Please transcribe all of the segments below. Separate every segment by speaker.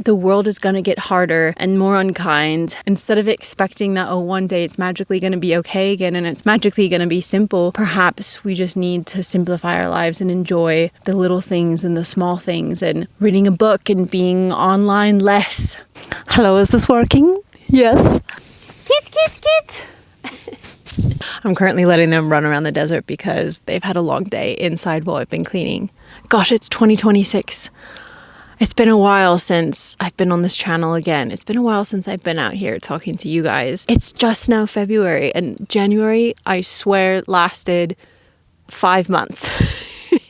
Speaker 1: the world is going to get harder and more unkind. Instead of expecting that, one day it's magically going to be okay again and it's magically going to be simple, perhaps we just need to simplify our lives and enjoy the little things and the small things and reading a book and being online less.
Speaker 2: Hello, is this working? Yes.
Speaker 1: Kids. I'm currently letting them run around the desert because they've had a long day inside while I've been cleaning. Gosh, it's 2026. It's been a while since I've been on this channel again. It's been a while since I've been out here talking to you guys. It's just now February, and January, I swear, lasted 5 months.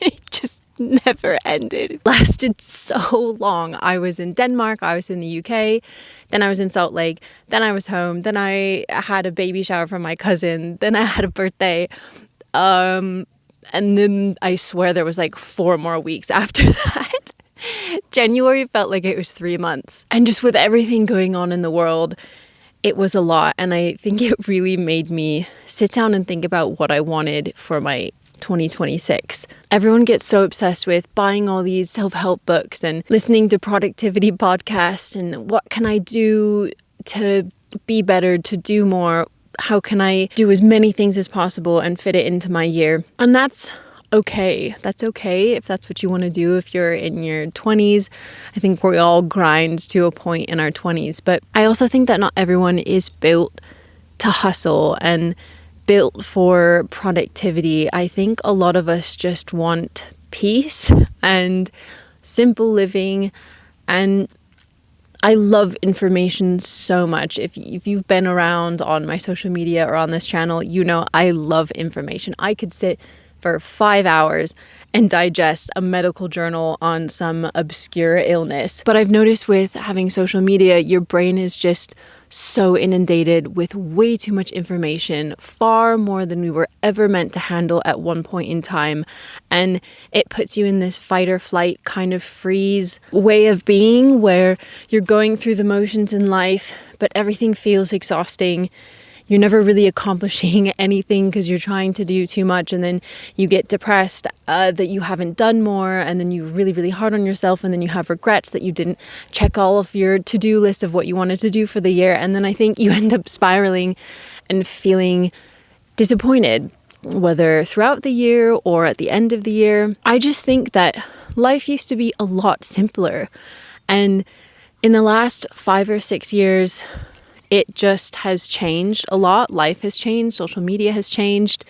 Speaker 1: It just never ended. It lasted so long. I was in Denmark, I was in the UK, then I was in Salt Lake, then I was home, then I had a baby shower from my cousin, then I had a birthday. And then I swear there was like 4 more weeks after that. January felt like it was 3 months. And just with everything going on in the world, it was a lot. And I think it really made me sit down and think about what I wanted for my 2026. Everyone gets so obsessed with buying all these self-help books and listening to productivity podcasts and what can I do to be better, to do more? How can I do as many things as possible and fit it into my year? And that's okay. That's okay if that's what you want to do if you're in your 20s. I think we all grind to a point in our 20s. But I also think that not everyone is built to hustle and built for productivity. I think a lot of us just want peace and simple living. And I love information so much. If you've been around on my social media or on this channel, you know I love information. I could sit for 5 hours and digest a medical journal on some obscure illness. But I've noticed with having social media, your brain is just so inundated with way too much information, far more than we were ever meant to handle at one point in time. And it puts you in this fight or flight kind of freeze way of being where you're going through the motions in life, but everything feels exhausting. You're never really accomplishing anything because you're trying to do too much, and then you get depressed that you haven't done more, and then you're really, really hard on yourself, and then you have regrets that you didn't check all of your to-do list of what you wanted to do for the year, and then I think you end up spiraling and feeling disappointed, whether throughout the year or at the end of the year. I just think that life used to be a lot simpler, and in the last 5 or 6 years, it just has changed a lot. Life has changed. Social media has changed.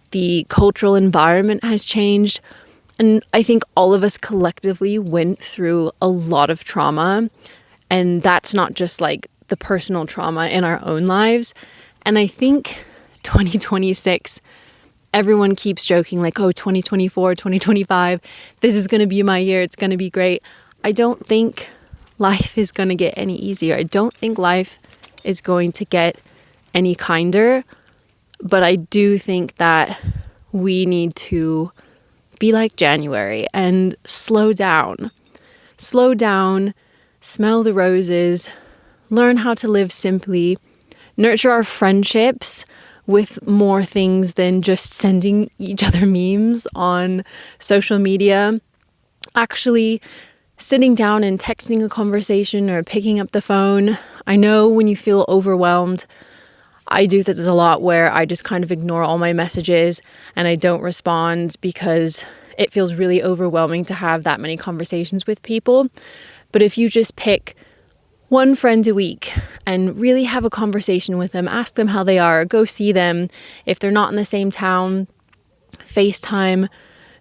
Speaker 1: The cultural environment has changed. And I think all of us collectively went through a lot of trauma. And that's not just like the personal trauma in our own lives. And I think 2026, everyone keeps joking like, 2024, 2025, this is going to be my year. It's going to be great. I don't think life is going to get any easier. I don't think life is going to get any kinder, but I do think that we need to be like January and slow down, smell the roses, learn how to live simply, nurture our friendships with more things than just sending each other memes on social media, actually sitting down and texting a conversation or picking up the phone. I know when you feel overwhelmed, I do this a lot where I just kind of ignore all my messages and I don't respond because it feels really overwhelming to have that many conversations with people. But if you just pick one friend a week and really have a conversation with them, ask them how they are, go see them. If they're not in the same town, FaceTime,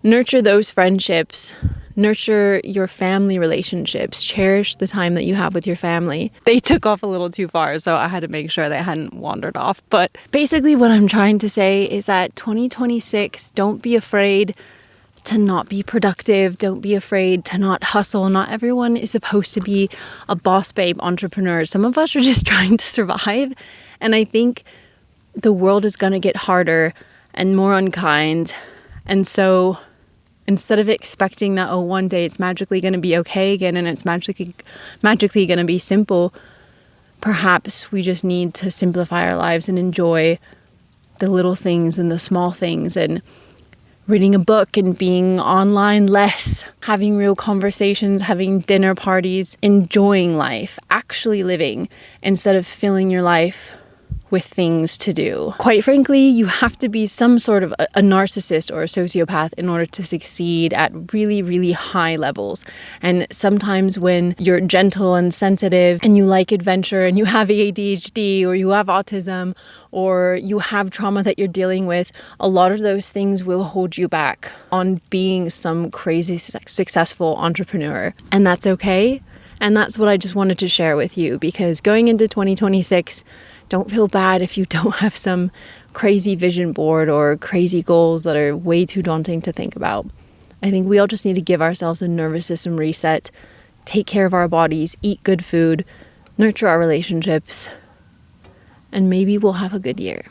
Speaker 1: nurture those friendships. Nurture your family relationships. Cherish the time that you have with your family. They took off a little too far, so I had to make sure they hadn't wandered off. But basically what I'm trying to say is that 2026, don't be afraid to not be productive. Don't be afraid to not hustle. Not everyone is supposed to be a boss babe entrepreneur. Some of us are just trying to survive. And I think the world is going to get harder and more unkind. And so instead of expecting that, one day it's magically going to be okay again and it's magically going to be simple, perhaps we just need to simplify our lives and enjoy the little things and the small things and reading a book and being online less, having real conversations, having dinner parties, enjoying life, actually living instead of filling your life with things to do. Quite frankly, you have to be some sort of a narcissist or a sociopath in order to succeed at really, really high levels. And sometimes when you're gentle and sensitive and you like adventure and you have ADHD or you have autism or you have trauma that you're dealing with, a lot of those things will hold you back on being some crazy successful entrepreneur. And that's okay. And that's what I just wanted to share with you, because going into 2026, don't feel bad if you don't have some crazy vision board or crazy goals that are way too daunting to think about. I think we all just need to give ourselves a nervous system reset, take care of our bodies, eat good food, nurture our relationships, and maybe we'll have a good year.